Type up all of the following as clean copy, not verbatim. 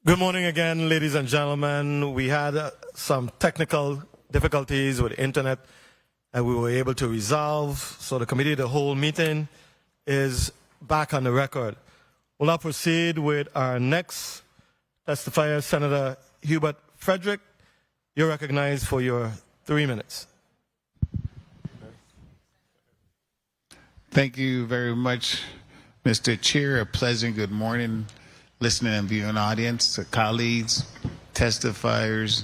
Good morning again, ladies and gentlemen. We had some technical difficulties with internet and we were able to resolve. So the committee of the whole meeting is back on the record. We'll now proceed with our next testifier, Senator Hubert Frederick. You're recognized for your 3 minutes. Thank you very much, Mr. Chair. A pleasant good morning, listening and viewing audience, colleagues, testifiers,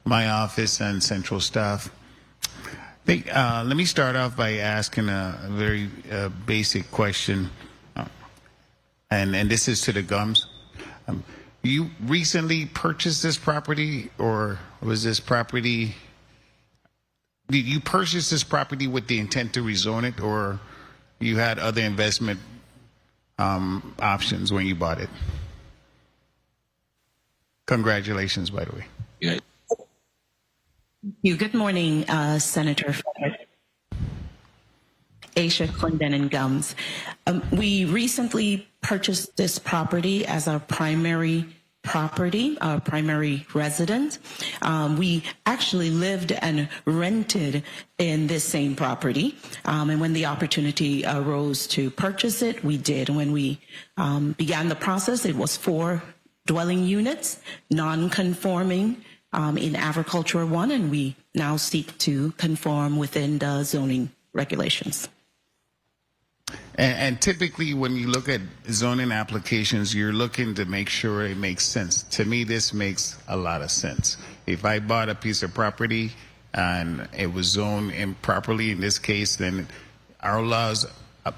my office, and central staff. Let me start off by asking a very basic question, and this is to the Gumbs. You recently purchased this property, or was this property, did you purchase this property with the intent to rezone it, or you had other investment options when you bought it? Congratulations, by the way. Yeah. Good morning, Senator Frederick. Asiah Clendinen-Gumbs. We recently purchased this property as our primary property, our primary residence. We actually lived and rented in this same property. And when the opportunity arose to purchase it, we did. When we began the process, it was 4 dwelling units, non-conforming in Agriculture 1, and we now seek to conform within the zoning regulations. And typically when you look at zoning applications, you're looking to make sure it makes sense. To me, this makes a lot of sense. If I bought a piece of property and it was zoned improperly in this case, then our laws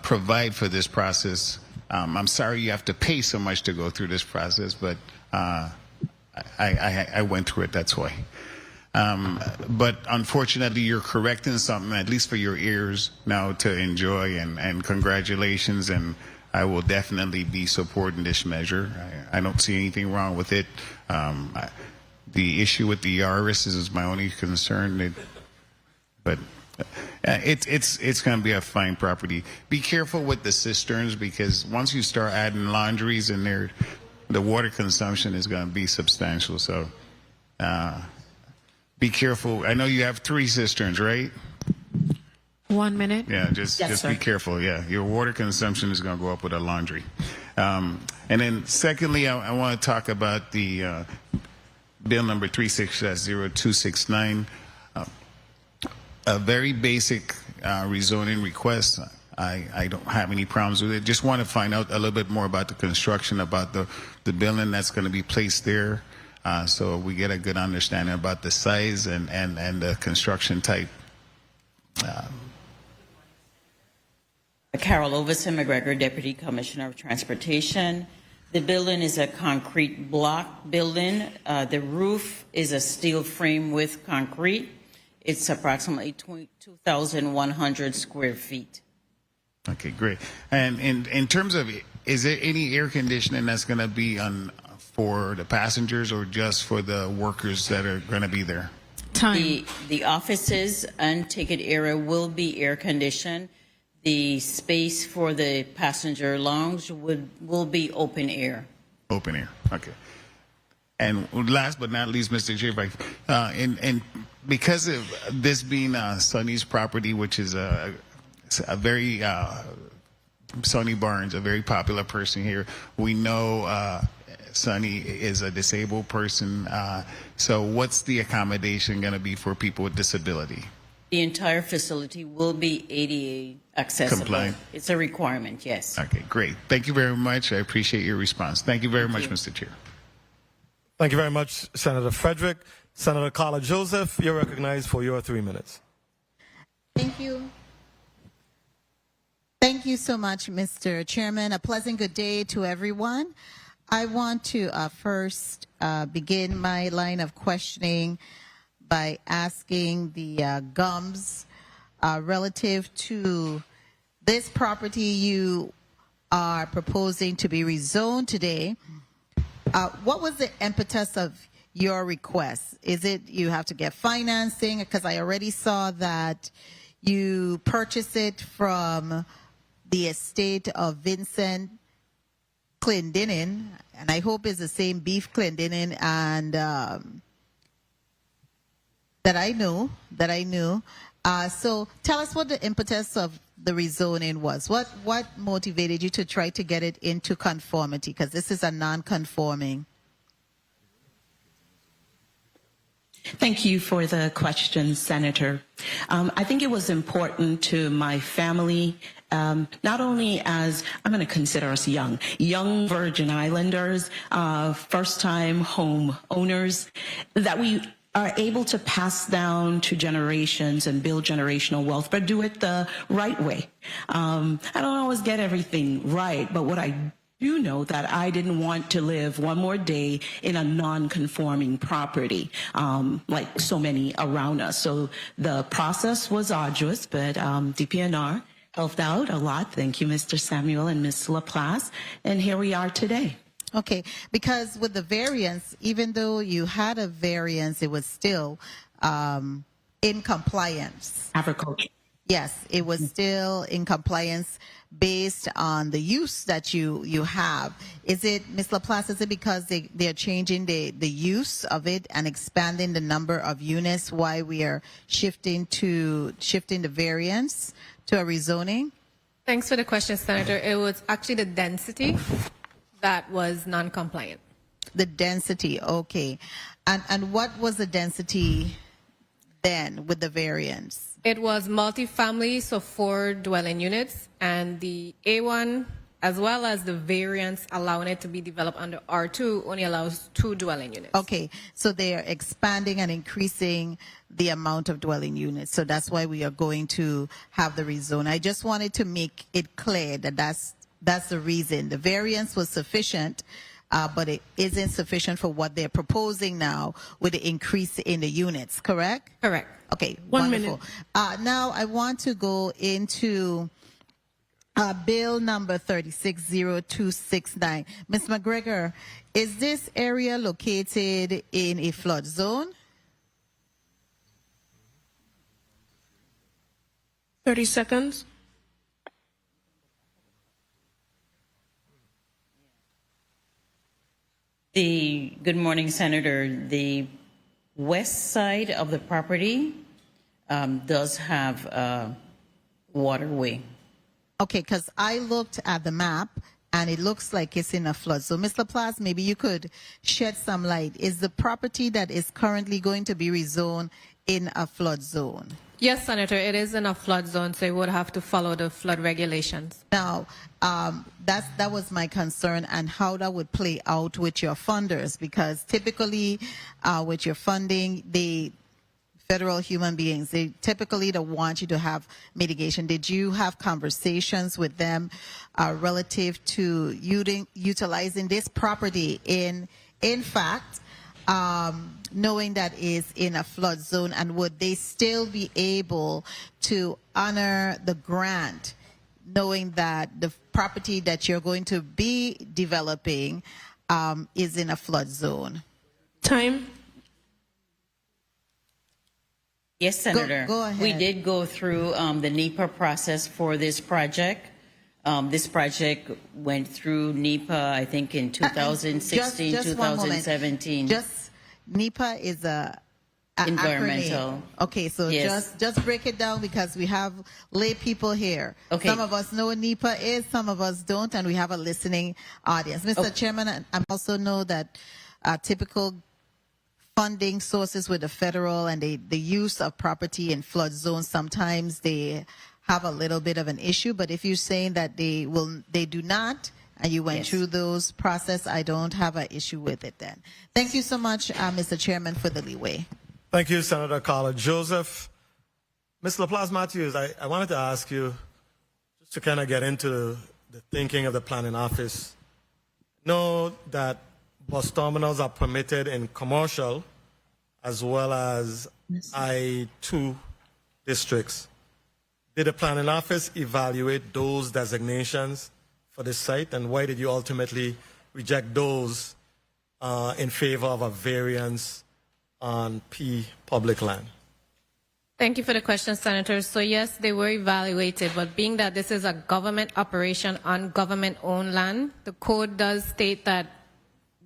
provide for this process. I'm sorry you have to pay so much to go through this process, but I went through it, that's why. But unfortunately, you're correcting something, at least for your ears, now to enjoy, and congratulations, and I will definitely be supporting this measure. I don't see anything wrong with it. The issue with the IRS is my only concern, but it's going to be a fine property. Be careful with the cisterns, because once you start adding laundries in there, the water consumption is going to be substantial. So be careful. I know you have 3 cisterns, right? 1 minute. Yeah, just be careful. Yeah, your water consumption is going to go up with a laundry. And then secondly, I want to talk about the bill number 36-0269. A very basic rezoning request. I don't have any problems with it. Just want to find out a little bit more about the construction, about the building that's going to be placed there, so we get a good understanding about the size and the construction type. Carol Overson McGregor, Deputy Commissioner of Transportation. The building is a concrete block building. The roof is a steel frame with concrete. It's approximately 2,100 square feet. Okay, great. And in terms of, is there any air conditioning that's going to be on for the passengers or just for the workers that are going to be there? The offices and ticket area will be air conditioned. The space for the passenger lounge will be open air. Open air, okay. And last but not least, Mr. Chair, and because of this being Sonny's property, which is a very Sonny Barnes, a very popular person here. We know Sonny is a disabled person. So what's the accommodation going to be for people with disability? The entire facility will be ADA accessible. Compliant. It's a requirement, yes. Okay, great. Thank you very much. I appreciate your response. Thank you very much, Mr. Chair. Thank you very much, Senator Frederick. Senator Carla Joseph, you're recognized for your 3 minutes. Thank you. Thank you so much, Mr. Chairman. A pleasant good day to everyone. I want to first begin my line of questioning by asking the Gumbs relative to this property you are proposing to be rezoned today. What was the impetus of your request? Is it you have to get financing? Because I already saw that you purchased it from the estate of Vincent Clendinen, and I hope it's the same beef Clendinen and that I knew. So tell us what the impetus of the rezoning was. What motivated you to try to get it into conformity? Because this is a non-conforming. Thank you for the question, Senator. I think it was important to my family, not only as, I'm going to consider us young Virgin Islanders, first-time home owners, that we are able to pass down to generations and build generational wealth, but do it the right way. I don't always get everything right, but what I do know that I didn't want to live one more day in a non-conforming property, like so many around us. So the process was arduous, but DPNR helped out a lot. Thank you, Mr. Samuel and Ms. LaPlace. And here we are today. Okay, because with the variance, even though you had a variance, it was still in compliance. Agriculture. Yes, it was still in compliance based on the use that you have. Is it, Ms. LaPlace, is it because they're changing the use of it and expanding the number of units why we are shifting the variance to a rezoning? Thanks for the question, Senator. It was actually the density that was non-compliant. The density, okay. And what was the density then with the variance? It was multifamily, so 4 dwelling units, and the A1, as well as the variance allowing it to be developed under R2, only allows 2 dwelling units. Okay, so they are expanding and increasing the amount of dwelling units. So that's why we are going to have the rezone. I just wanted to make it clear that that's the reason. The variance was sufficient, but it isn't sufficient for what they're proposing now with the increase in the units, correct? Correct. Okay, 1 wonderful. minute. Now I want to go into Bill number 360269. Ms. McGregor, is this area located in a flood zone? 30 seconds. Good morning, Senator. The west side of the property does have a waterway. Okay, because I looked at the map and it looks like it's in a flood. So, Ms. LaPlace, maybe you could shed some light. Is the property that is currently going to be rezoned in a flood zone? Yes, Senator, it is in a flood zone, so it would have to follow the flood regulations. Now, that was my concern and how that would play out with your funders, because typically with your funding, the federal human beings, they typically don't want you to have mitigation. Did you have conversations with them relative to utilizing this property in fact, knowing that is in a flood zone, and would they still be able to honor the grant, knowing that the property that you're going to be developing is in a flood zone? Time. Yes, Senator. Go ahead. We did go through the NEPA process for this project. This project went through NEPA, I think, in 2016, just 2017. Just NEPA is a Environmental. acronym. Okay, so Yes. just break it down, because we have lay people here. Okay. Some of us know what NEPA is, some of us don't, and we have a listening audience. Mr. Chairman, I also know that typical funding sources with the federal and the use of property in flood zones, sometimes they have a little bit of an issue. But if you're saying that they do not, and you went Yes. through those process, I don't have an issue with it then. Thank you so much, Mr. Chairman, for the leeway. Thank you, Senator Carla Joseph. Ms. LaPlace-Matthews, I wanted to ask you, just to kind of get into the thinking of the planning office. Know that bus terminals are permitted in commercial as well as I-2 districts. Did the planning office evaluate those designations for this site, and why did you ultimately reject those in favor of a variance on P public land? Thank you for the question, Senator. So yes, they were evaluated, but being that this is a government operation on government-owned land, the code does state that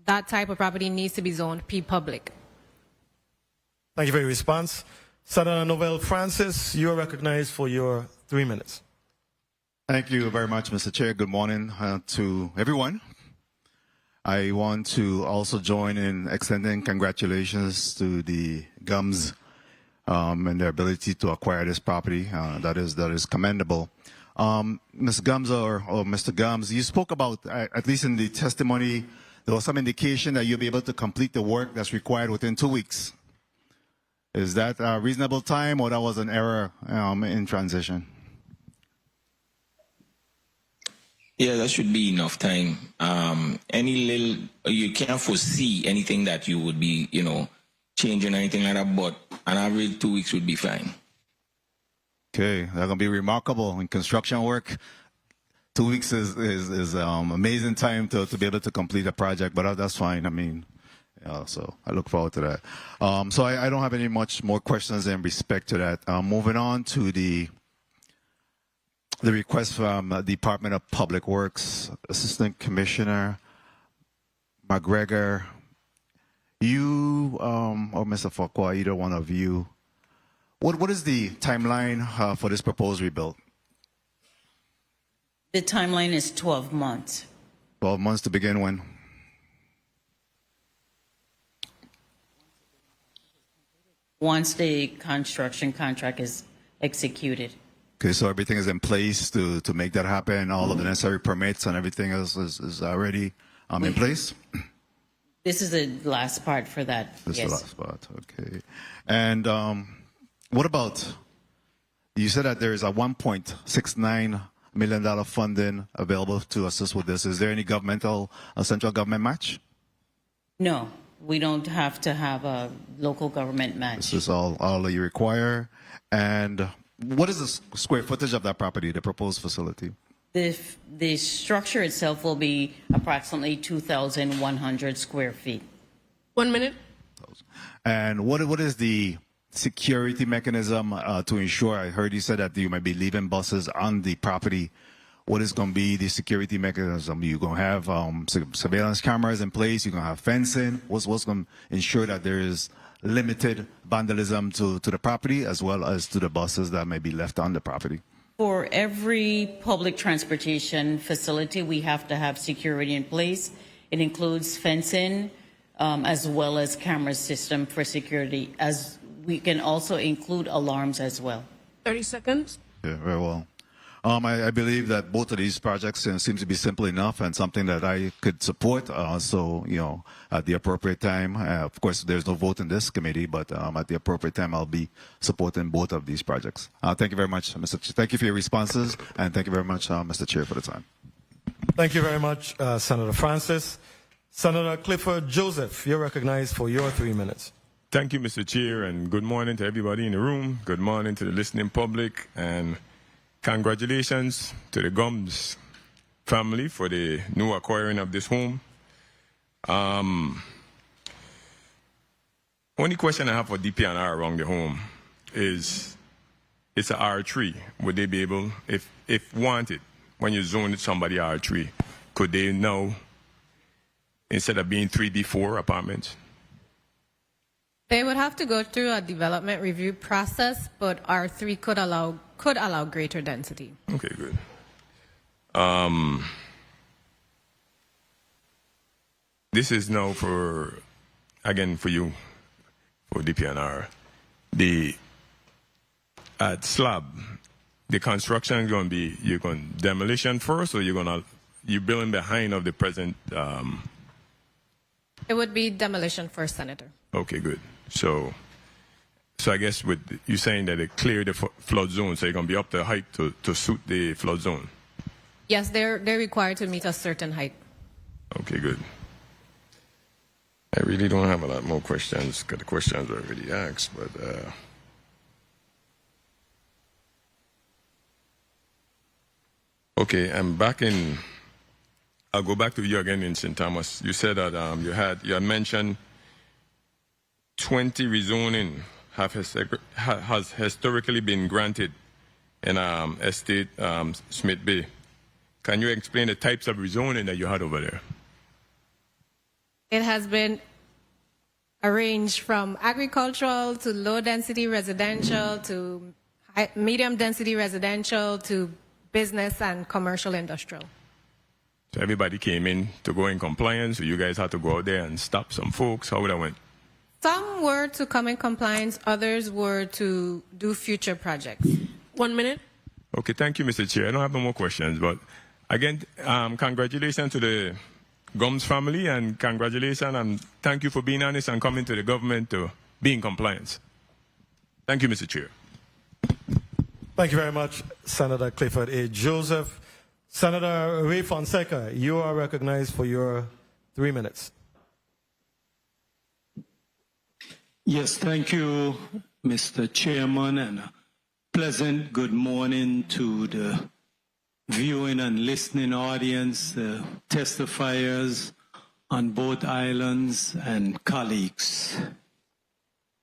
that type of property needs to be zoned P-public. Thank you for your response. Senator Novell Francis, you are recognized for your 3 minutes. Thank you very much, Mr. Chair. Good morning to everyone. I want to also join in extending congratulations to the Gumbs and their ability to acquire this property. That is commendable. Ms. Gumbs or Mr. Gumbs, you spoke about, at least in the testimony, there was some indication that you'll be able to complete the work that's required within 2 weeks. Is that a reasonable time, or that was an error in transition? Yeah, that should be enough time. You can't foresee anything that you would be, changing or anything like that, but an average 2 weeks would be fine. Okay, that's gonna be remarkable in construction work. 2 weeks is amazing time to be able to complete a project, but that's fine. I mean, so I look forward to that. So I don't have any much more questions in respect to that. Moving on to the request from Department of Public Works, Assistant Commissioner McGregor. You or Mr. Fuqua, either one of you, what is the timeline for this proposed rebuild? The timeline is 12 months. 12 months to begin when? Once the construction contract is executed. Okay, so everything is in place to make that happen. All of the necessary permits and everything else is already in place? This is the last part for that. This yes. is the last part, okay. And what about, you said that there is a $1.69 million funding available to assist with this. Is there any governmental, central government match? No, we don't have to have a local government match. This is all that you require. And what is the square footage of that property, the proposed facility? The structure itself will be approximately 2,100 square feet. 1 minute. And what is the security mechanism to ensure? I heard you said that you might be leaving buses on the property. What is going to be the security mechanism? You're going to have surveillance cameras in place. You're going to have fencing. What's going to ensure that there is limited vandalism to the property as well as to the buses that may be left on the property? For every public transportation facility, we have to have security in place. It includes fencing as well as camera system for security. As we can also include alarms as well. 30 seconds. Yeah, very well. I believe that both of these projects seem to be simple enough and something that I could support. So, at the appropriate time, of course, there's no vote in this committee, but at the appropriate time, I'll be supporting both of these projects. Thank you very much, Mr. Chair. Thank you for your responses, and thank you very much, Mr. Chair, for the time. Thank you very much, Senator Francis. Senator Clifford Joseph, you're recognized for your 3 minutes. Thank you, Mr. Chair, and good morning to everybody in the room. Good morning to the listening public, and congratulations to the Gumbs family for the new acquiring of this home. Only question I have for DP&R around the home is, it's a R3. Would they be able, if wanted, when you zone it somebody R3, could they now, instead of being 3B4 apartments? They would have to go through a development review process, but R3 could allow greater density. Okay, good. This is now for you, for DP&R. At slab, the construction is going to be, you're going demolition first, or you're building behind of the present? It would be demolition first, Senator. Okay, good. So I guess with you saying that it cleared the flood zone, so you're going to be up the height to suit the flood zone? Yes, they're required to meet a certain height. Okay, good. I really don't have a lot more questions because the questions are already asked, but okay, I'll go back to you again in St. Thomas. You said that you had mentioned 20 rezoning has historically been granted in estate Smith Bay. Can you explain the types of rezoning that you had over there? It has been arranged from agricultural to low-density residential to medium-density residential to business and commercial industrial. So everybody came in to go in compliance, so you guys had to go out there and stop some folks. How would that went? Some were to come in compliance, others were to do future projects. 1 minute. Okay, thank you, Mr. Chair. I don't have no more questions, but again, congratulations to the Gumbs family, and congratulations and thank you for being honest and coming to the government to be in compliance. Thank you, Mr. Chair. Thank you very much, Senator Clifford A. Joseph. Senator Ray Fonseca, you are recognized for your 3 minutes. Yes, thank you, Mr. Chairman, and a pleasant good morning to the viewing and listening audience, the testifiers on both islands, and colleagues.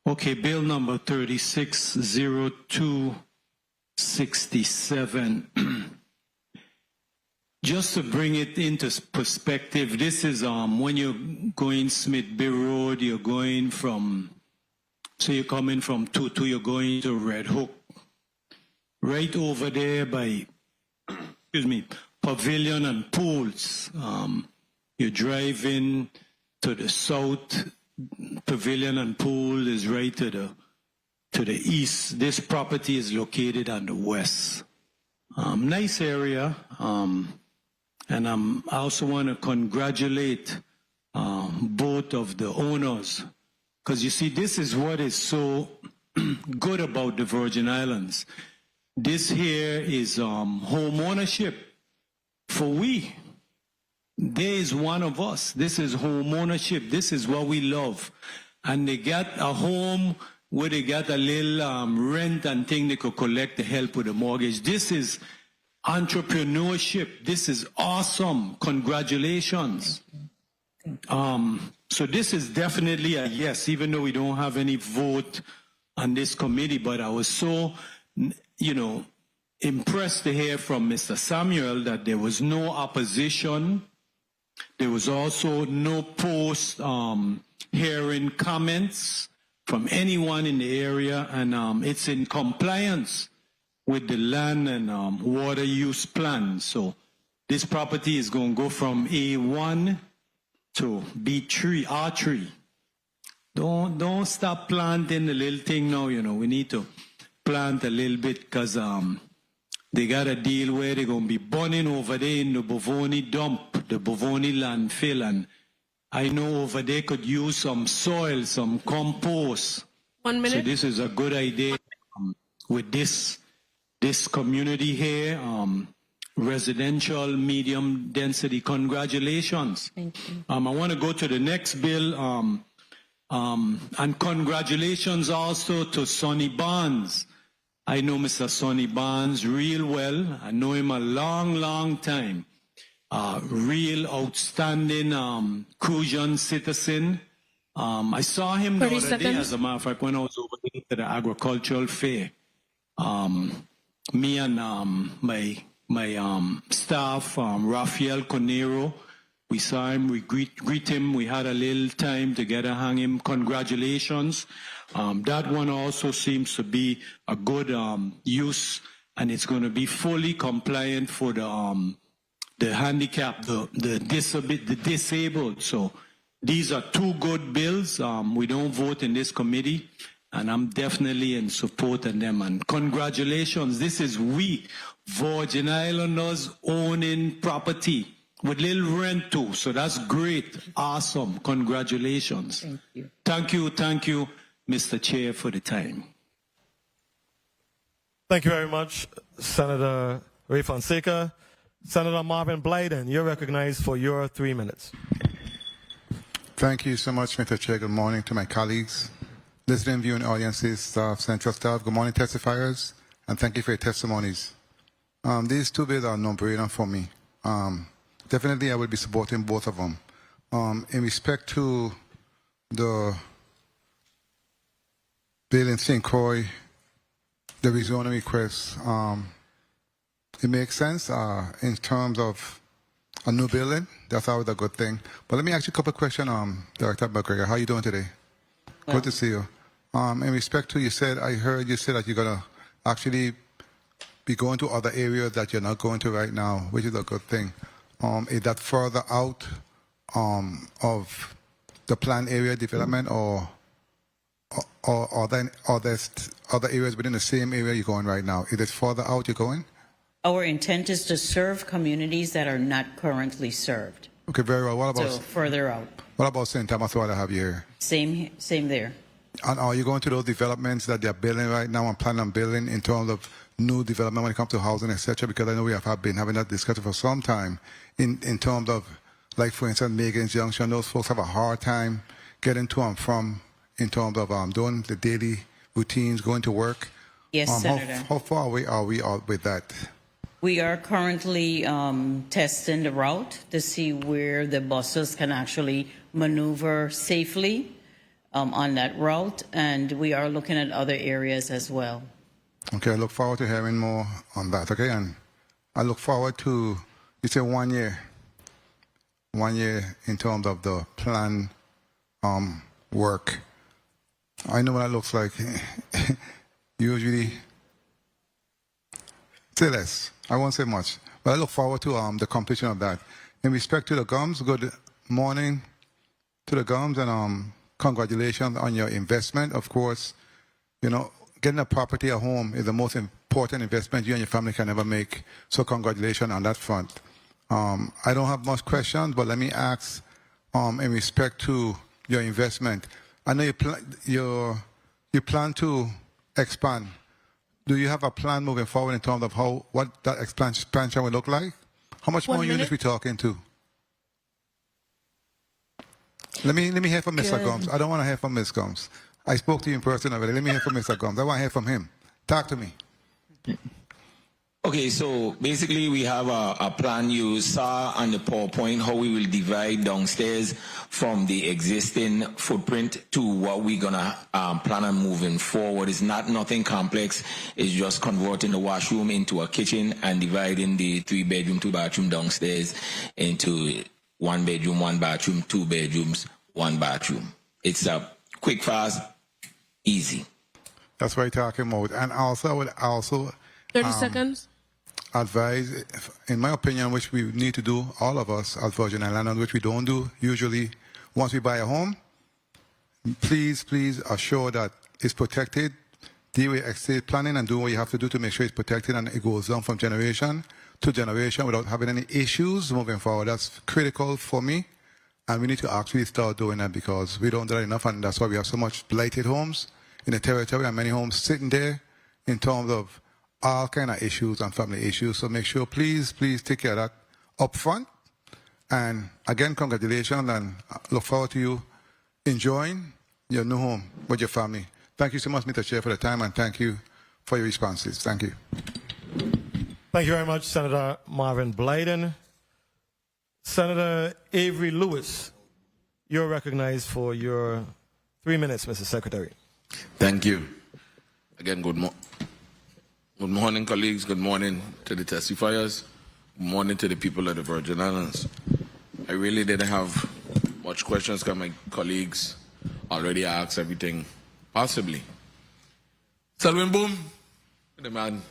Okay, bill number 360267. Just to bring it into perspective, this is when you're going Smith Bay Road, you're going from, so you're coming from Tutu, you're going to Red Hook. Right over there by, excuse me, Pavilion and Pools. You're driving to the south, Pavilion and Pool is right to the east. This property is located on the west. Nice area. And I also want to congratulate both of the owners, because you see, this is what is so good about the Virgin Islands. This here is home ownership for we. There is one of us. This is home ownership. This is what we love. And they got a home where they got a little rent and thing they could collect to help with the mortgage. This is entrepreneurship. This is awesome. Congratulations. So this is definitely a yes, even though we don't have any vote on this committee. But I was so, impressed to hear from Mr. Samuel that there was no opposition. There was also no post-hearing comments from anyone in the area, and it's in compliance with the land and water use plan. So this property is going to go from A1 to B3, R3. Don't stop planting the little thing now, we need to plant a little bit, because they got a deal where they're going to be burning over there in the Bovoni dump, the Bovoni landfill, and I know over there could use some soil, some compost. 1 minute. So this is a good idea with this community here, residential, medium density. Congratulations. Thank you. I want to go to the next bill, and congratulations also to Sonny Barnes. I know Mr. Sonny Barnes real well. I know him a long, long time. Real outstanding Crucian citizen. I saw him the other day, as a matter of fact, when I was over there to the agricultural fair. Me and my staff, Rafael Conero, we saw him, we greet him, we had a little time together, hang him. Congratulations. That one also seems to be a good use, and it's going to be fully compliant for the handicapped, the disabled. So these are two good bills. We don't vote in this committee, and I'm definitely in support of them. And congratulations. This is we, Virgin Islanders, owning property with little rent too. So that's great. Awesome. Congratulations. Thank you. Thank you, Mr. Chair, for the time. Thank you very much, Senator Ray Fonseca. Senator Marvin Blyden, you're recognized for your 3 minutes. Thank you so much, Mr. Chair. Good morning to my colleagues, listening, viewing audiences, staff, central staff. Good morning, testifiers, and thank you for your testimonies. These two bills are no-brainer for me. Definitely, I will be supporting both of them. In respect to the bill in St. Croix, the rezoning request, it makes sense in terms of a new building. That's always a good thing. But let me ask you a couple of questions, Director McGregor. How are you doing today? Well. Good to see you. In respect to, I heard you say that you're going to actually be going to other areas that you're not going to right now, which is a good thing. Is that further out of the planned area development, or there's other areas within the same area you're going right now? Is it further out you're going? Our intent is to serve communities that are not currently served. Okay, very well. What about So further out. What about St. Thomas while I have you here? Same there. And are you going to those developments that they're building right now and planning on building in terms of new development when it comes to housing, etc.? Because I know we have been having that discussion for some time in terms of, like, for instance, Megan's Junction. Those folks have a hard time getting to and from in terms of doing the daily routines, going to work. Yes, Senator. How far away are we out with that? We are currently testing the route to see where the buses can actually maneuver safely on that route, and we are looking at other areas as well. Okay, I look forward to hearing more on that, okay? And I look forward to, you say 1 year. 1 year in terms of the plan work. I know what that looks like. Usually, say less. I won't say much. But I look forward to the completion of that. In respect to the Gumbs, good morning to the Gumbs, and congratulations on your investment. Of course, you know, getting a property, a home, is the most important investment you and your family can ever make. So congratulations on that front. I don't have much questions, but let me ask, in respect to your investment, I know you plan to expand. Do you have a plan moving forward in terms of what that expansion will look like? How much more units we talking to? Let me hear from Mr. Gumbs. I don't want to hear from Ms. Gumbs. I spoke to you in person already. Let me hear from Mr. Gumbs. I want to hear from him. Talk to me. Okay, so basically we have a plan. You saw on the PowerPoint how we will divide downstairs from the existing footprint to what we're gonna plan on moving forward. It's not nothing complex. It's just converting the washroom into a kitchen and dividing the 3-bedroom, 2-bathroom downstairs into 1 bedroom, 1 bathroom, 2 bedrooms, 1 bathroom. It's a quick, fast, easy. That's what I'm talking about. And also, I would also 30 seconds. Advise, in my opinion, which we need to do, all of us as Virgin Islanders, which we don't do usually once we buy a home, please assure that it's protected. Deal with estate planning and do what you have to do to make sure it's protected and it goes on from generation to generation without having any issues moving forward. That's critical for me, and we need to actually start doing that because we don't do that enough, and that's why we have so much blighted homes in the territory and many homes sitting there in terms of all kind of issues and family issues. So make sure, please take care of that up front. And again, congratulations, and I look forward to you enjoying your new home with your family. Thank you so much, Mr. Chair, for the time, and thank you for your responses. Thank you. Thank you very much, Senator Marvin Blyden. Senator Avery Lewis, you're recognized for your 3 minutes, Mr. Secretary. Thank you. Again, good morning, colleagues. Good morning to the testifiers. Good morning to the people of the Virgin Islands. I really didn't have much questions because my colleagues already asked everything possibly. Selwyn Boom, the man.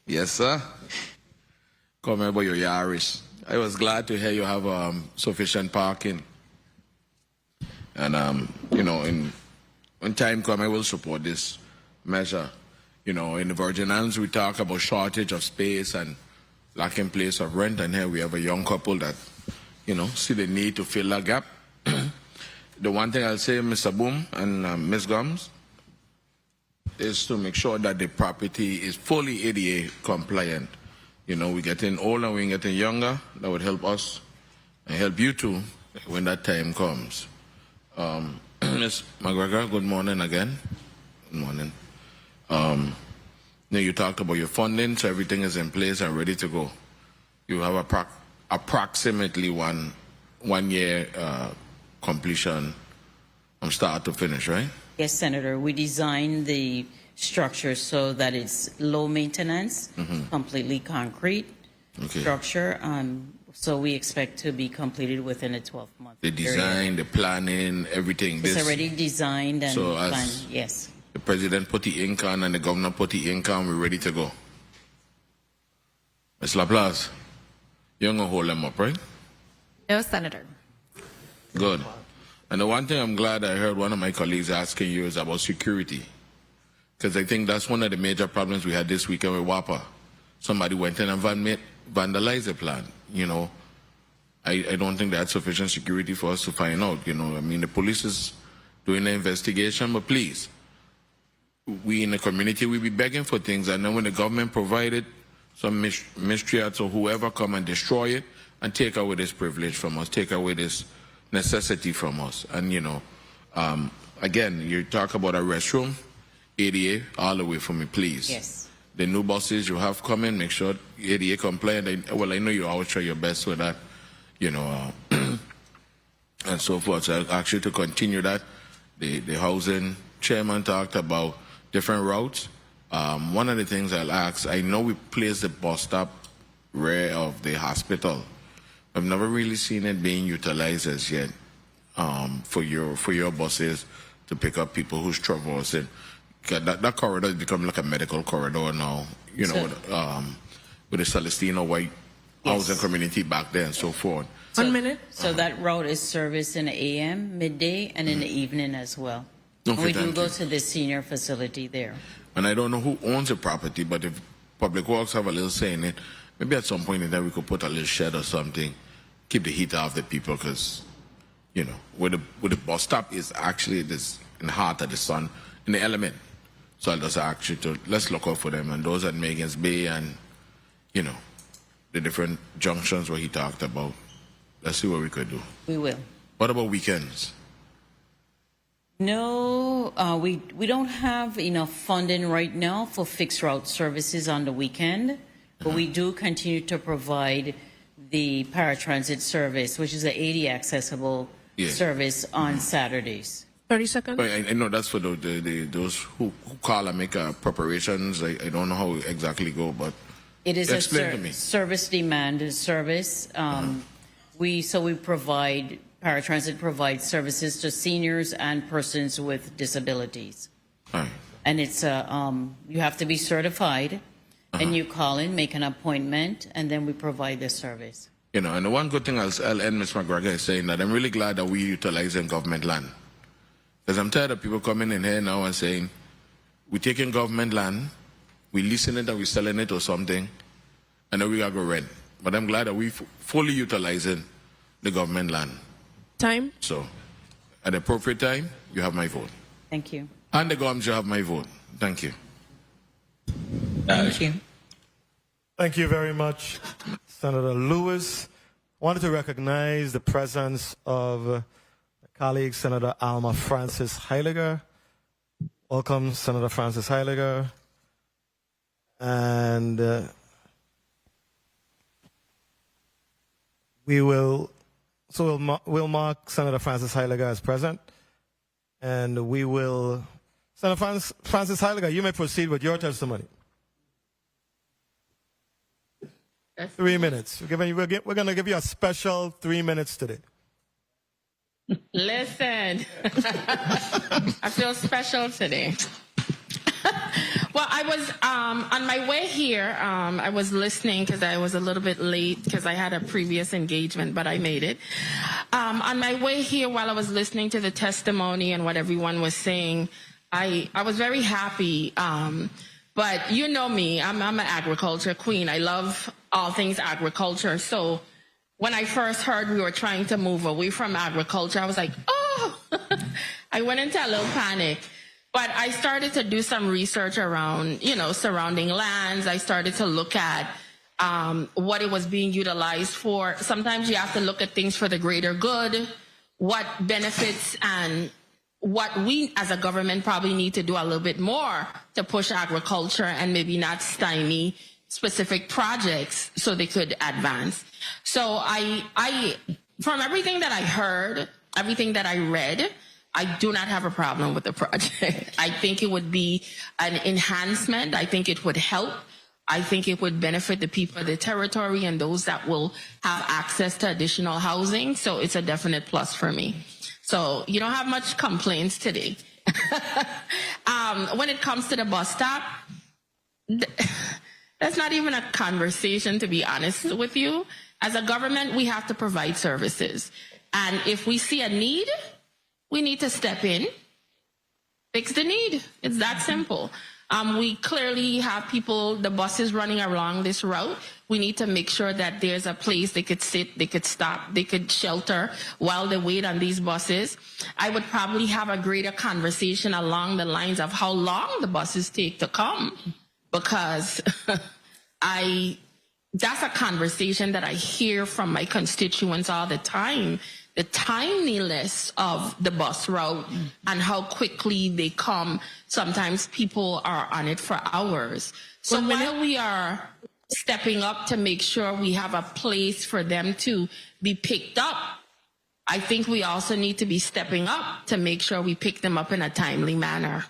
Yes, sir. Come here about your Yaris. I was glad to hear you have sufficient parking. And, you know, when time comes, I will support this measure. You know, in the Virgin Islands, we talk about shortage of space and lacking place of rent. And here we have a young couple that, you know, see the need to fill that gap. The one thing I'll say, Mr. Boom and Ms. Gumbs, is to make sure that the property is fully ADA compliant. You know, we're getting older, we're getting younger. That would help us and help you too when that time comes. Ms. McGregor, good morning again. Good morning. You talked about your funding, so everything is in place and ready to go. You have approximately one year completion from start to finish, right? Yes, Senator. We designed the structure so that it's low maintenance, completely concrete structure. So we expect to be completed within a 12-month The design, the planning, everything. It's already designed and So as planned, yes. the president put the ink on and the governor put the ink on, we're ready to go. Ms. LaPlace, you're going to hold them up, right? No, Senator. Good. And the one thing I'm glad I heard one of my colleagues asking you is about security. Because I think that's one of the major problems we had this weekend with WAPA. Somebody went in and vandalized the plant. You know, I don't think they had sufficient security for us to find out. You know, I mean, the police is doing the investigation, but please, we in the community, we be begging for things, and then when the government provided some miscreants or whoever come and destroy it and take away this privilege from us, take away this necessity from us. And, you know, again, you talk about a restroom, ADA, all the way for me, please. Yes. The new buses you have coming, make sure ADA compliant. Well, I know you always try your best with that, you know, and so forth. So I'll ask you to continue that. The housing chairman talked about different routes. One of the things I'll ask, I know we place the bus stop rear of the hospital. I've never really seen it being utilized as yet for your buses to pick up people who's traversing. That corridor has become like a medical corridor now, you know, with the Celestino White housing community back there and so forth. 1 minute. So that route is serviced in the AM, midday, and in the evening as well. Okay, We do thank go you. to the senior facility there. And I don't know who owns the property, but if Public Works have a little say in it, maybe at some point in time we could put a little shed or something, keep the heat off the people, because, you know, where the bus stop is actually this in the heart of the sun, in the element. So I'll just ask you to, let's look out for them, and those at Megan's Bay and, you know, the different junctions where he talked about. Let's see what we could do. We will. What about weekends? No, we don't have enough funding right now for fixed route services on the weekend, but we do continue to provide the paratransit service, which is an 80 accessible service on Saturdays. 30 seconds. But I know that's for those who call and make preparations. I don't know how it exactly go, but It is explain to me. a service demand service. We provide, paratransit provides services to seniors and persons with disabilities. Right. And it's you have to be certified, and you call in, make an appointment, and then we provide the service. You know, and the one good thing I'll end Ms. McGregor is saying that I'm really glad that we utilizing government land. Because I'm tired of people coming in here now and saying, we're taking government land, we leasing it or we're selling it or something, and then we got to go rent. But I'm glad that we fully utilizing the government land. Time. So, at the appropriate time, you have my vote. Thank you. And the Gumbs, you have my vote. Thank you. Thank you. Thank you very much, Senator Lewis. I wanted to recognize the presence of colleague Senator Alma Francis Heiliger. Welcome, Senator Francis Heiliger. And we'll mark Senator Francis Heiliger as present. And we will, Senator Francis Heiliger, you may proceed with your testimony. 3 minutes. We're going to give you a special 3 minutes today. Listen, I feel special today. Well, I was on my way here. I was listening because I was a little bit late because I had a previous engagement, but I made it. On my way here, while I was listening to the testimony and what everyone was saying, I was very happy. But you know me, I'm an agriculture queen. I love all things agriculture. So when I first heard we were trying to move away from agriculture, I was like, oh, I went into a little panic. But I started to do some research around, surrounding lands. I started to look at what it was being utilized for. Sometimes you have to look at things for the greater good, what benefits and what we as a government probably need to do a little bit more to push agriculture and maybe not stymie specific projects so they could advance. So I from everything that I heard, everything that I read, I do not have a problem with the project. I think it would be an enhancement. I think it would help. I think it would benefit the people of the territory and those that will have access to additional housing. So it's a definite plus for me. So you don't have much complaints today. When it comes to the bus stop, that's not even a conversation, to be honest with you. As a government, we have to provide services. And if we see a need, we need to step in, fix the need. It's that simple. We clearly have people, the buses running along this route. We need to make sure that there's a place they could sit, they could stop, they could shelter while they wait on these buses. I would probably have a greater conversation along the lines of how long the buses take to come, because that's a conversation that I hear from my constituents all the time. The timeliness of the bus route and how quickly they come. Sometimes people are on it for hours. So while we are stepping up to make sure we have a place for them to be picked up, I think we also need to be stepping up to make sure we pick them up in a timely manner.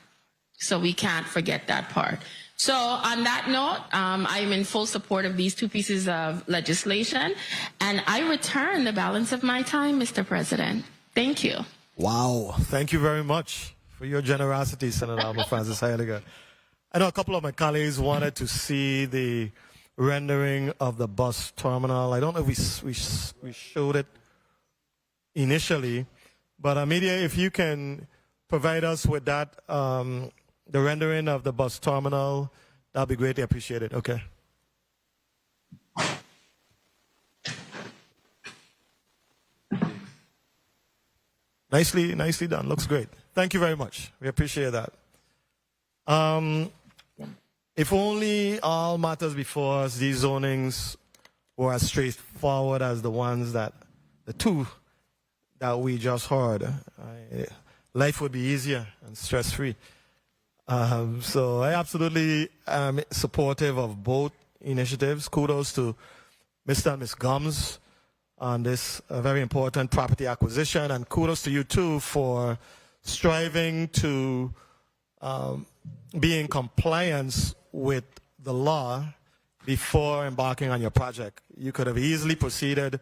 So we can't forget that part. So on that note, I'm in full support of these two pieces of legislation, and I return the balance of my time, Mr. President. Thank you. Wow. Thank you very much for your generosity, Senator Alma Francis Heidegger. I know a couple of my colleagues wanted to see the rendering of the bus terminal. I don't know if we showed it initially, but Media, if you can provide us with that, the rendering of the bus terminal, that'll be greatly appreciated. Okay. Nicely done. Looks great. Thank you very much. We appreciate that. If only all matters before us, these zonings, were as straightforward as the two that we just heard. Life would be easier and stress-free. So I absolutely am supportive of both initiatives. Kudos to Mr. and Ms. Gumbs on this very important property acquisition, and kudos to you too for striving to be in compliance with the law before embarking on your project. You could have easily proceeded.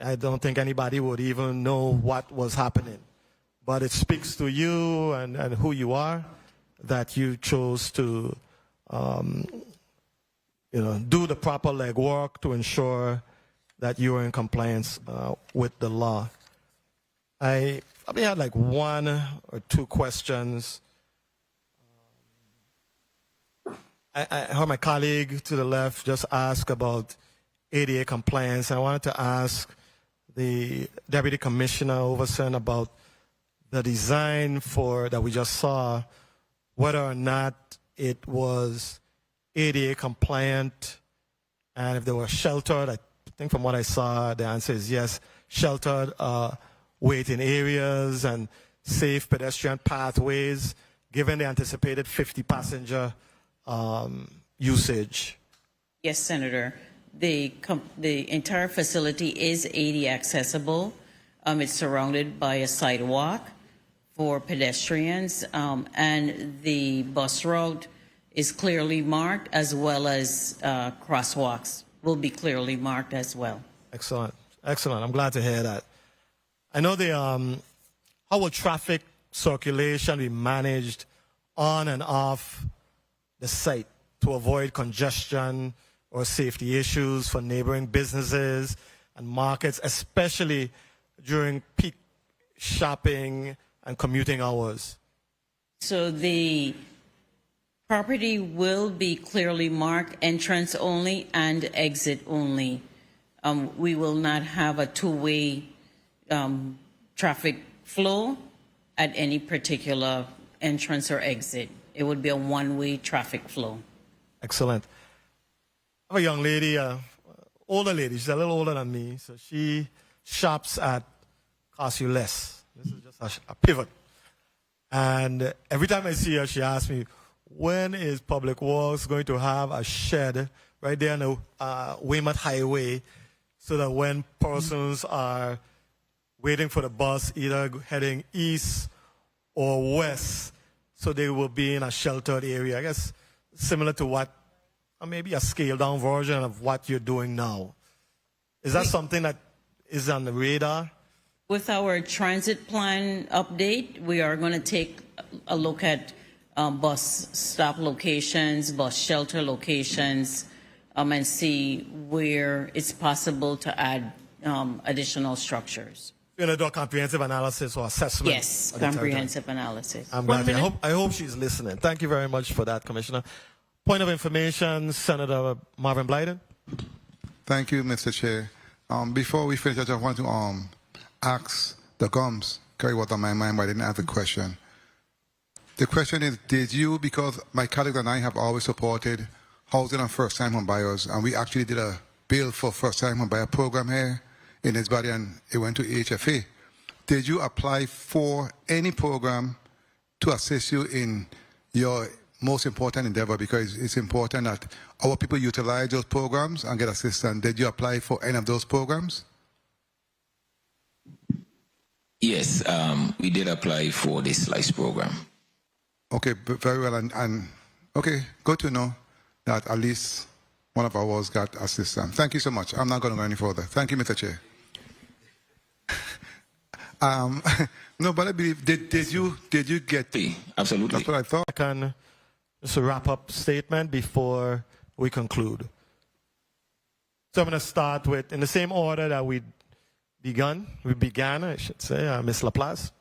I don't think anybody would even know what was happening, but it speaks to you and who you are, that you chose to do the proper legwork to ensure that you are in compliance with the law. I probably had like one or two questions. I heard my colleague to the left just ask about ADA compliance. I wanted to ask the Deputy Commissioner Overson about the design that we just saw, whether or not it was ADA compliant, and if they were sheltered. I think from what I saw, the answer is yes, sheltered waiting areas and safe pedestrian pathways, given the anticipated 50-passenger usage. Yes, Senator. The entire facility is ADA accessible. It's surrounded by a sidewalk for pedestrians, and the bus route is clearly marked, as well as crosswalks will be clearly marked as well. Excellent. I'm glad to hear that. I know how will traffic circulation be managed on and off the site to avoid congestion or safety issues for neighboring businesses and markets, especially during peak shopping and commuting hours? So the property will be clearly marked, entrance only and exit only. We will not have a two-way traffic flow at any particular entrance or exit. It would be a one-way traffic flow. Excellent. I have a young lady, older lady, she's a little older than me, so she shops at Cost You Less. This is just a pivot. And every time I see her, she asks me, when is Public Works going to have a shed right there on the Weymouth Highway so that when persons are waiting for the bus, either heading east or west, so they will be in a sheltered area. I guess similar to what, or maybe a scaled down version of what you're doing now. Is that something that is on the radar? With our transit plan update, we are going to take a look at bus stop locations, bus shelter locations, and see where it's possible to add additional structures. You're going to do a comprehensive analysis or assessment? Yes, comprehensive analysis. I'm glad. I hope she's listening. Thank you very much for that, Commissioner. Point of information, Senator Marvin Blyden. Thank you, Mr. Chair. Before we finish, I just want to ask the Gumbs, carry what on my mind, but I didn't ask the question. The question is, did you, because my colleagues and I have always supported housing on first-time home buyers, and we actually did a bill for first-time home buyer program here in this body, and it went to HFA. Did you apply for any program to assist you in your most important endeavor? Because it's important that our people utilize those programs and get assistance. Did you apply for any of those programs? Yes, we did apply for the SLICE program. Okay, very well. And okay, good to know that at least one of ours got assistance. Thank you so much. I'm not going to go any further. Thank you, Mr. Chair. No, but I believe, did you get... Absolutely. That's what I thought. I can just a wrap-up statement before we conclude. So I'm going to start with, in the same order that we began, I should say, Ms. LaPlace.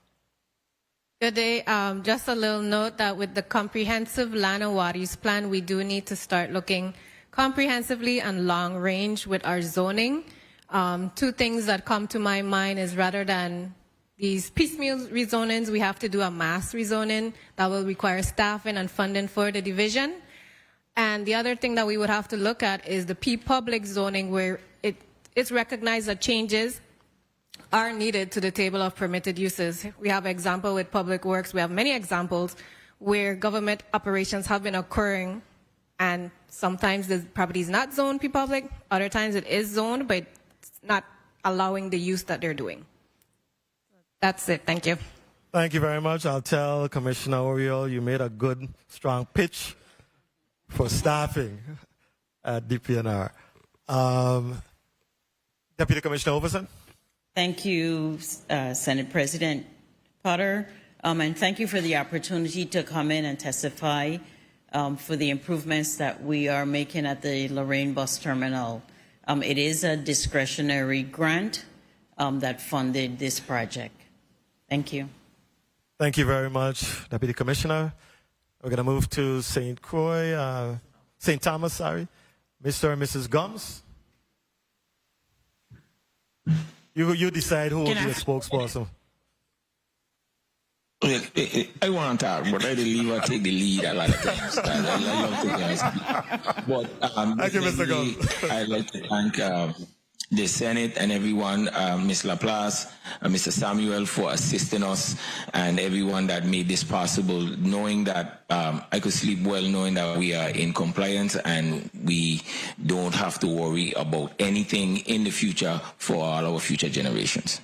Good day. Just a little note that with the comprehensive land and water use plan, we do need to start looking comprehensively and long range with our zoning. Two things that come to my mind is rather than these piecemeal rezonings, we have to do a mass rezoning that will require staffing and funding for the division. And the other thing that we would have to look at is the P-public zoning, where it's recognized that changes are needed to the table of permitted uses. We have an example with public works. We have many examples where government operations have been occurring, and sometimes the property is not zoned P-public, other times it is zoned, but it's not allowing the use that they're doing. That's it. Thank you. Thank you very much. I'll tell Commissioner Oriol you made a good, strong pitch for staffing at DPNR. Deputy Commissioner Overson. Thank you, Senate President Potter, and thank you for the opportunity to come in and testify for the improvements that we are making at the Lorraine Bus Terminal. It is a discretionary grant that funded this project. Thank you. Thank you very much, Deputy Commissioner. We're going to move to St. Thomas, sorry. Mr. and Mrs. Gumbs. You decide who will be the spokesperson. I want to talk, but I believe I take the lead a lot of times. I love to guys. But thank you, Mr. Gumbs. I'd like to thank the Senate and everyone, Ms. LaPlace, Mr. Samuel for assisting us, and everyone that made this possible, knowing that I could sleep well knowing that we are in compliance and we don't have to worry about anything in the future for all our future generations.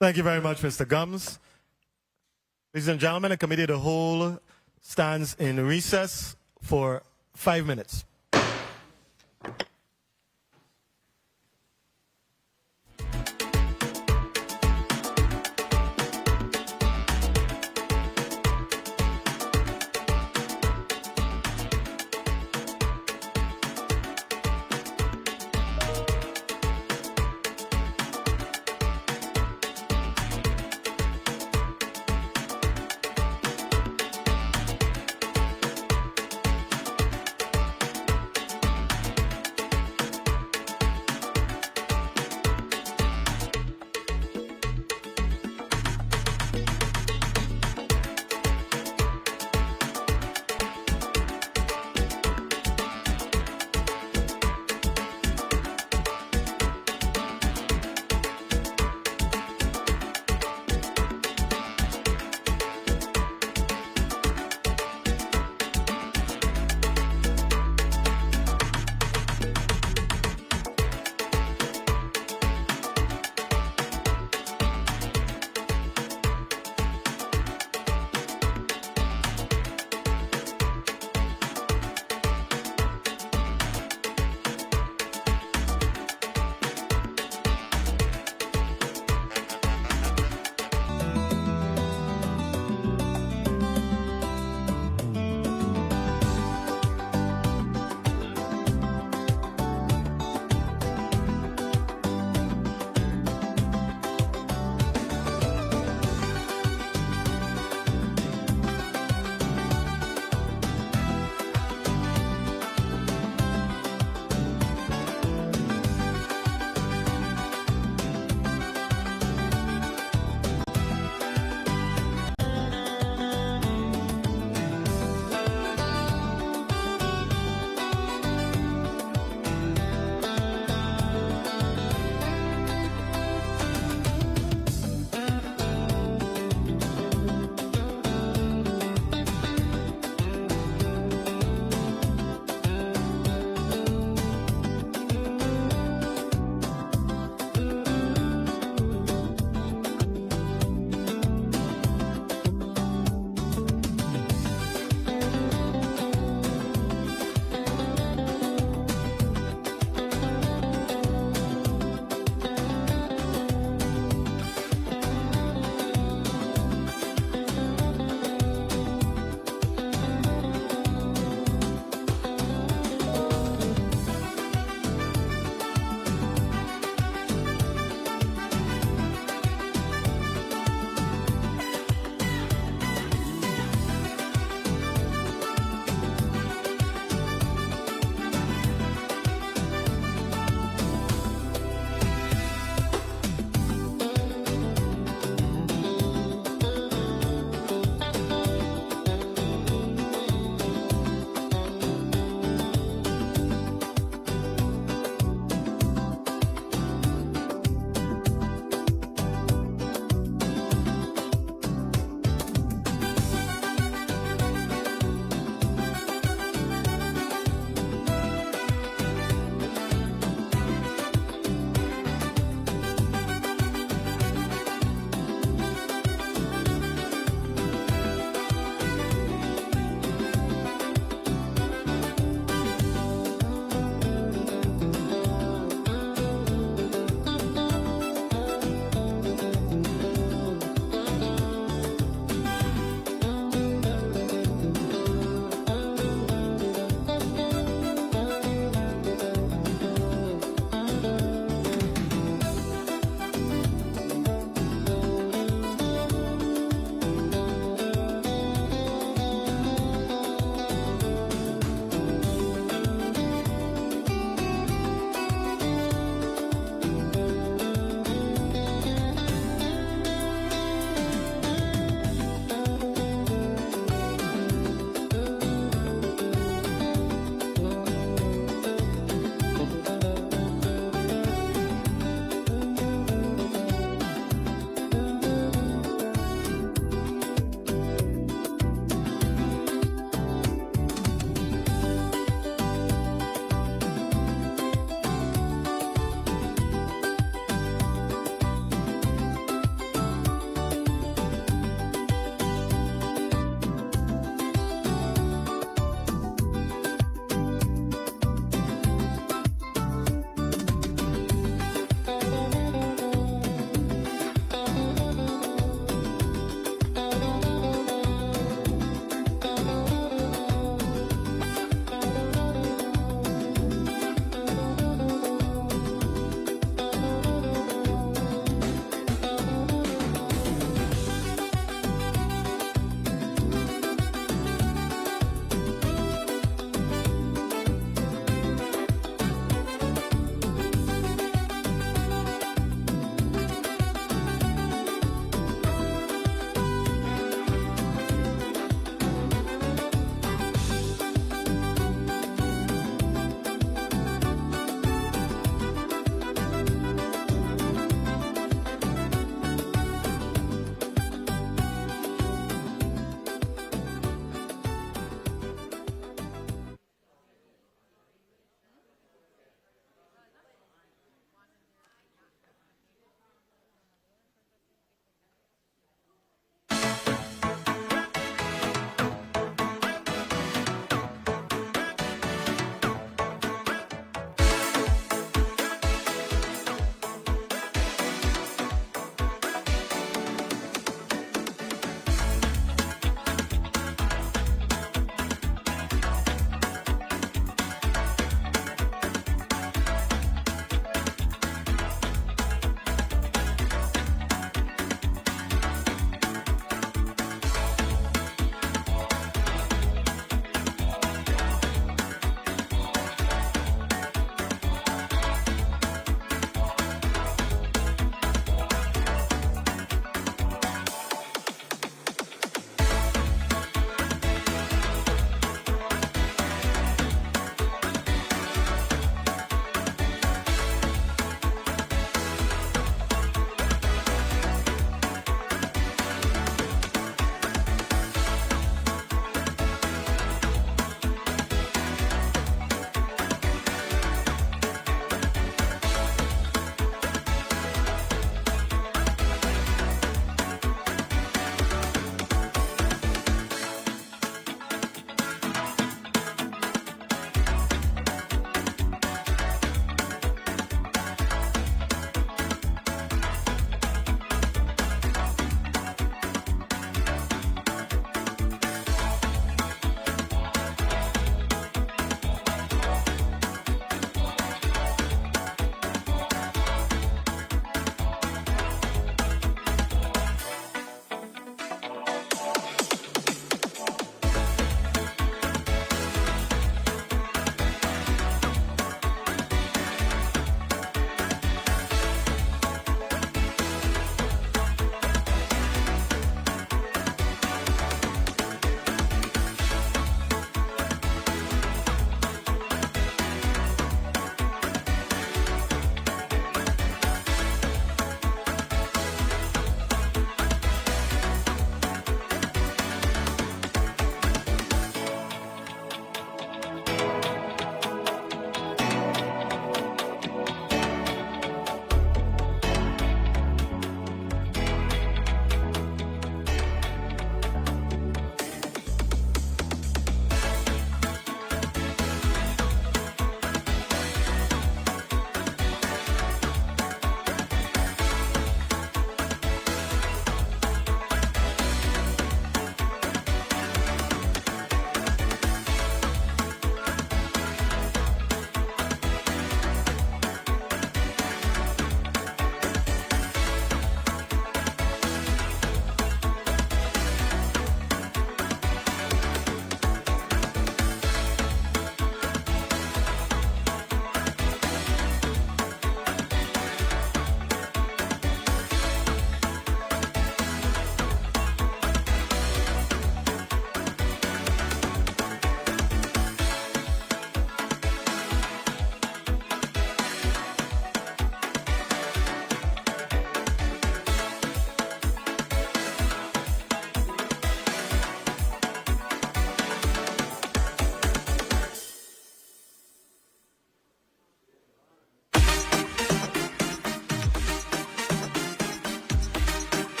Thank you very much, Mr. Gumbs. Ladies and gentlemen, the Committee of the Whole stands in recess for 5 minutes.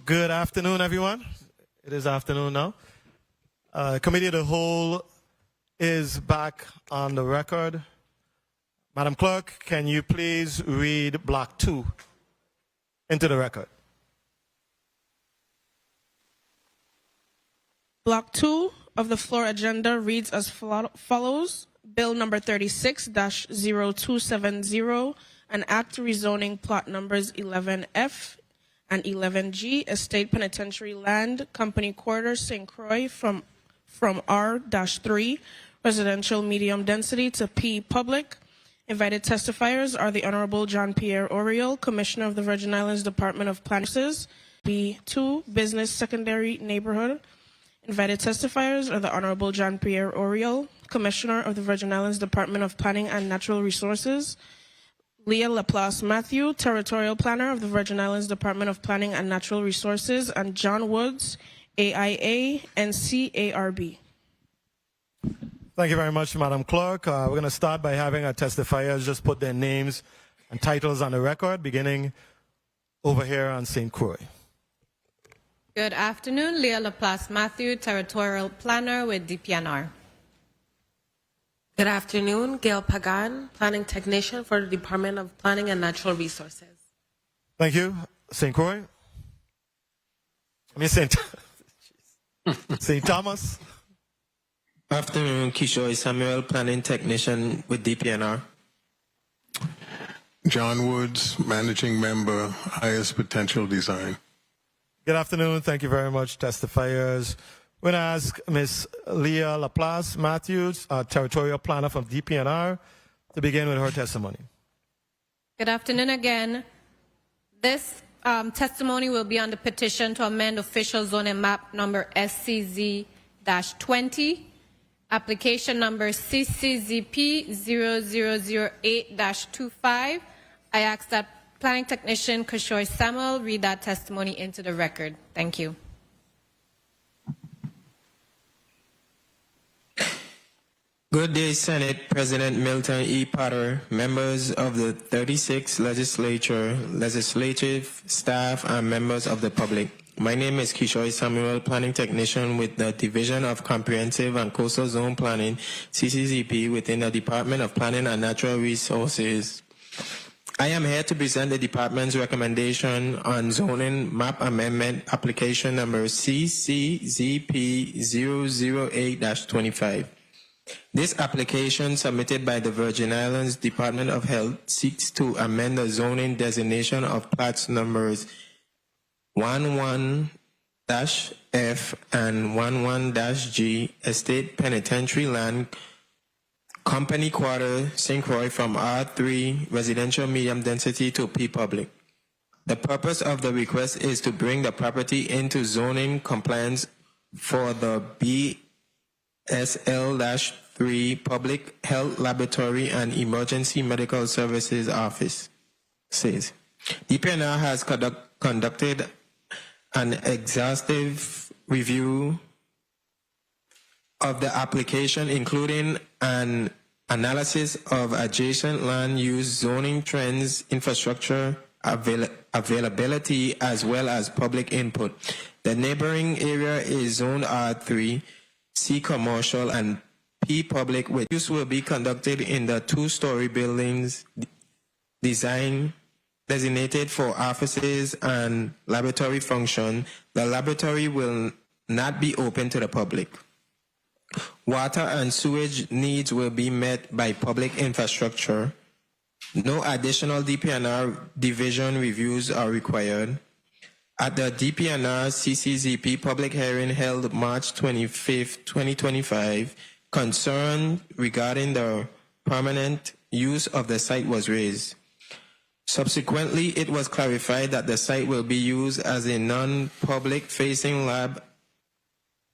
Good afternoon, everyone. It is afternoon now. Committee of the Whole is back on the record. Madam Clerk, can you please read Block 2 into the record? Block 2 of the floor agenda reads as follows. Bill number 36-0270, an act rezoning plot numbers 11F and 11G, Estate Penitentiary Land, Company Quarters, St. Croix, from R-3, residential medium density, to P, public. Invited testifiers are the Honorable Jean-Pierre Oriol, Commissioner of the Virgin Islands Department of Planning. B2, Business Secondary Neighborhood. Invited testifiers are the Honorable Jean-Pierre Oriol, Commissioner of the Virgin Islands Department of Planning and Natural Resources. Leia LaPlace-Matthew, Territorial Planner of the Virgin Islands Department of Planning and Natural Resources, and John Woods, AIA and CARB. Thank you very much, Madam Clerk. We're going to start by having our testifiers just put their names and titles on the record, beginning over here on St. Croix. Good afternoon, Leia LaPlace-Matthew, Territorial Planner with DPNR. Good afternoon, Gail Pagan, Planning Technician for the Department of Planning and Natural Resources. Thank you. St. Croix? I mean, St. Thomas? Afternoon, Kishore Samuel, Planning Technician with DPNR. John Woods, Managing Member, Highest Potential Design. Good afternoon. Thank you very much, testifiers. We're going to ask Ms. Leia LaPlace-Matthew, Territorial Planner from DPNR, to begin with her testimony. Good afternoon again. This testimony will be on the petition to amend official zoning map number SCZ-20, application number CCZP0008-25. I ask that Planning Technician Kishore Samuel read that testimony into the record. Thank you. Good day, Senate President Milton E. Potter, members of the 36th Legislature, legislative staff, and members of the public. My name is Kishore Samuel, Planning Technician with the Division of Comprehensive and Coastal Zone Planning, CCZP, within the Department of Planning and Natural Resources. I am here to present the department's recommendation on zoning map amendment application number CCZP008-25. This application, submitted by the Virgin Islands Department of Health, seeks to amend the zoning designation of plots numbers 11-F and 11-G, Estate Penitentiary Land, Company Quarter, St. Croix, from R3, residential medium density, to P, public. The purpose of the request is to bring the property into zoning compliance for the BSL-3 Public Health Laboratory and Emergency Medical Services Office. Says DPNR has conducted an exhaustive review of the application, including an analysis of adjacent land use, zoning trends, infrastructure availability, as well as public input. The neighboring area is zoned R3, C commercial, and P public, with use will be conducted in the two-story buildings designated for offices and laboratory function. The laboratory will not be open to the public. Water and sewage needs will be met by public infrastructure. No additional DPNR division reviews are required. At the DPNR CCZP public hearing held March 25, 2025, concern regarding the permanent use of the site was raised. Subsequently, it was clarified that the site will be used as a non-public facing lab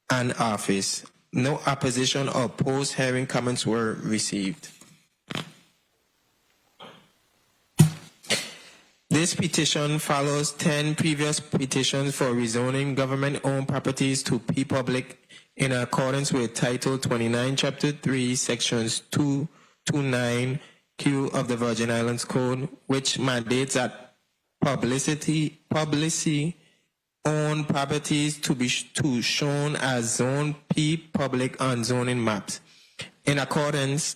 and office. No opposition or post-hearing comments were received. This petition follows 10 previous petitions for rezoning government-owned properties to P public in accordance with Title 29, Chapter 3, Sections 2 to 9 Q of the Virgin Islands Code, which mandates that publicly-owned properties to be shown as Zone P public on zoning maps. In accordance,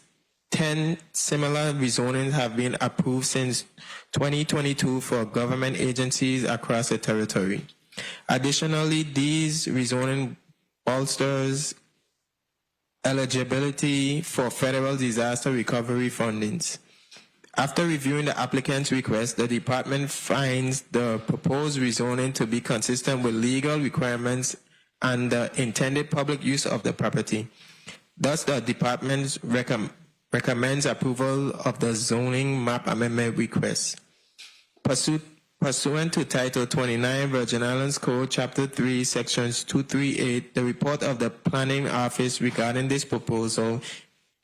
10 similar rezonings have been approved since 2022 for government agencies across the territory. Additionally, these rezoning bolsters eligibility for federal disaster recovery fundings. After reviewing the applicant's request, the department finds the proposed rezoning to be consistent with legal requirements and the intended public use of the property. Thus, the department recommends approval of the zoning map amendment request. Pursuant to Title 29, Virgin Islands Code, Chapter 3, Sections 238, the report of the Planning Office regarding this proposal,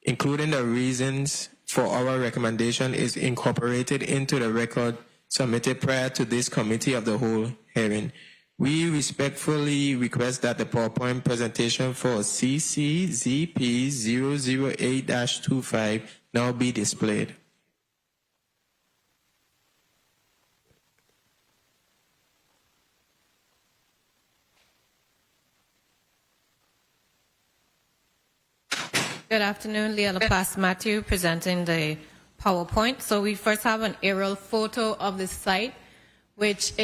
including the reasons for our recommendation, is incorporated into the record submitted prior to this Committee of the Whole hearing. We respectfully request that the PowerPoint presentation for CCZP 008-25 now be displayed. Good afternoon, Leia LaPlace-Matthew presenting the PowerPoint. So we first have an aerial photo of the site, which is